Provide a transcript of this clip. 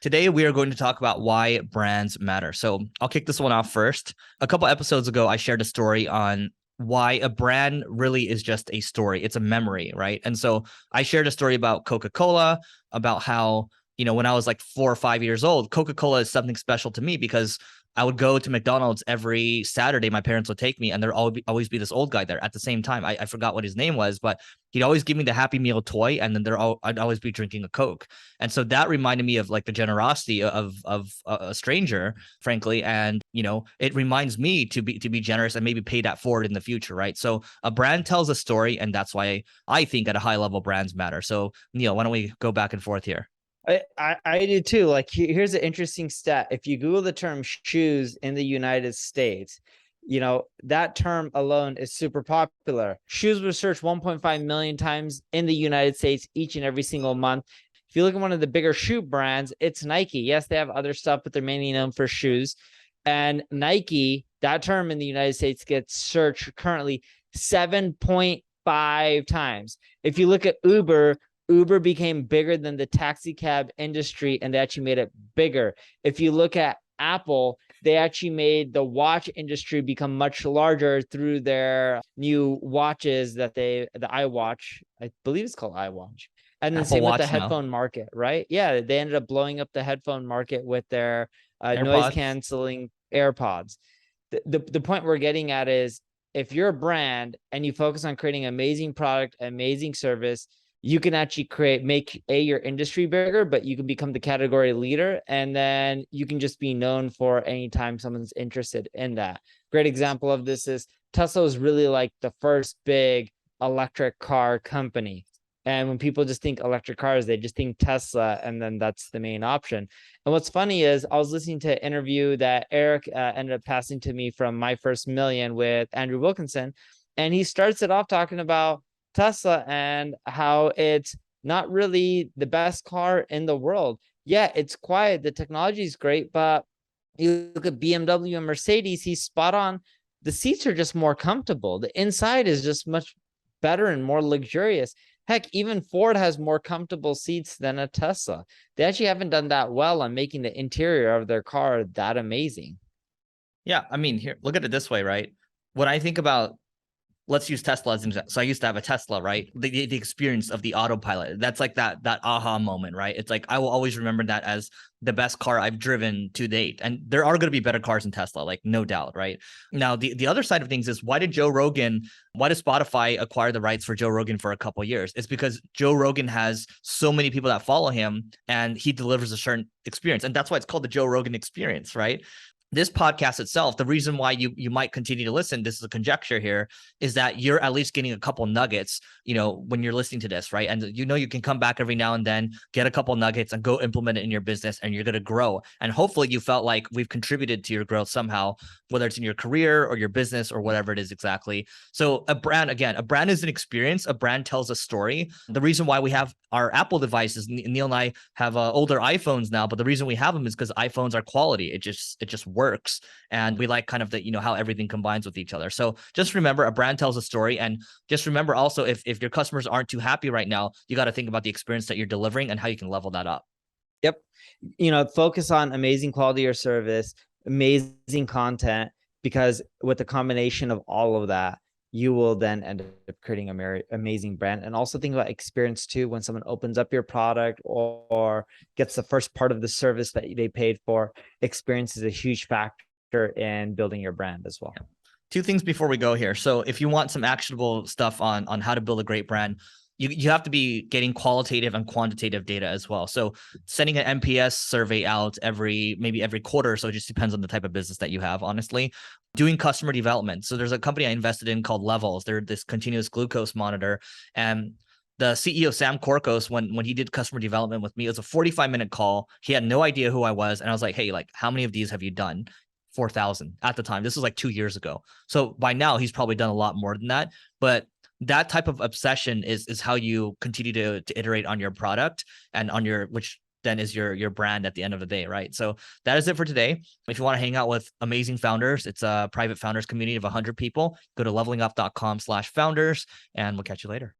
Today, we are going to talk about why brands matter. So I'll kick this one off first. A couple episodes ago, I shared a story on why a brand really is just a story. It's a memory, right? And so I shared a story about Coca-Cola, about how, when I was like 4 or 5 years old, Coca-Cola is something special to me because I would go to McDonald's every Saturday. My parents would take me, and there'd always be this old guy there at the same time. I forgot what his name was, but he'd always give me the Happy Meal toy, and then I'd always be drinking a Coke. And so that reminded me of like the generosity of a stranger, frankly. And it reminds me to be generous and maybe pay that forward in the future, right? So a brand tells a story, and that's why I think at a high level brands matter. So Neil, why don't we go back and forth here? I do too. Like here's an interesting stat. If you Google the term shoes in the United States, that term alone is super popular. Shoes were searched 1.5 million times in the United States each and every single month. If you look at one of the bigger shoe brands, it's Nike. Yes, they have other stuff, but they're mainly known for shoes. And Nike, that term in the United States gets searched currently 7.5 times. If you look at Uber became bigger than the taxi cab industry, and they actually made it bigger. If you look at Apple, they actually made the watch industry become much larger through their new watches the iWatch, I believe it's called iWatch. And then Apple same with the Watch now. headphone market, right? Yeah, they ended up blowing up the headphone market with their noise AirPods. canceling AirPods. The point we're getting at is if you're a brand and you focus on creating an amazing product, amazing service, you can actually make your industry bigger, but you can become the category leader. And then you can just be known for anytime someone's interested in that. Great example of this is Tesla is really like the first big electric car company. And when people just think electric cars, they just think Tesla, and then that's the main option. And what's funny is I was listening to an interview that Eric ended up passing to me from My First Million with Andrew Wilkinson. And he starts it off talking about Tesla and how it's not really the best car in the world. Yeah, it's quiet. The technology is great, but you look at BMW and Mercedes, he's spot on. The seats are just more comfortable. The inside is just much better and more luxurious. Heck, even Ford has more comfortable seats than a Tesla. They actually haven't done that well on making the interior of their car that amazing. Yeah, I mean, here, look at it this way, right? When I think about, let's use Tesla as an example. So I used to have a Tesla, right? The experience of the autopilot. That's like that aha moment, right? It's like I will always remember that as the best car I've driven to date. And there are going to be better cars in Tesla, like no doubt, right? Now, the other side of things is why did Spotify acquire the rights for Joe Rogan for a couple of years? It's because Joe Rogan has so many people that follow him and he delivers a certain experience. And that's why it's called the Joe Rogan experience, right? This podcast itself, the reason why you might continue to listen, this is a conjecture here, is that you're at least getting a couple nuggets, when you're listening to this, right? And you can come back every now and then, get a couple nuggets and go implement it in your business, and you're going to grow. And hopefully you felt like we've contributed to your growth somehow, whether it's in your career or your business or whatever it is exactly. So a brand is an experience. A brand tells a story. The reason why we have our Apple devices, Neil and I have older iPhones now, but the reason we have them is because iPhones are quality. It just works, and we like kind of the how everything combines with each other. So just remember, a brand tells a story, and just remember also, if your customers aren't too happy right now, you got to think about the experience that you're delivering and how you can level that up. Yep. Focus on amazing quality or service, amazing content, because with the combination of all of that, you will then end up creating an amazing brand. And also think about experience too. When someone opens up your product or gets the first part of the service that they paid for, experience is a huge factor in building your brand as well. Yeah. Two things before we go here. So if you want some actionable stuff on how to build a great brand, you have to be getting qualitative and quantitative data as well. So sending an NPS survey out maybe every quarter. So it just depends on the type of business that you have, honestly. Doing customer development. So there's a company I invested in called Levels. They're this continuous glucose monitor. And the CEO, Sam Korkos, when he did customer development with me, it was a 45-minute call. He had no idea who I was. And I was like, hey, like, how many of these have you done? 4,000 at the time. This was like 2 years ago. So by now he's probably done a lot more than that. But that type of obsession is how you continue to iterate on your product and on which then is your brand at the end of the day, right? So that is it for today. If you want to hang out with amazing founders, it's a private founders community of 100 people. Go to levelingup.com/founders, and we'll catch you later.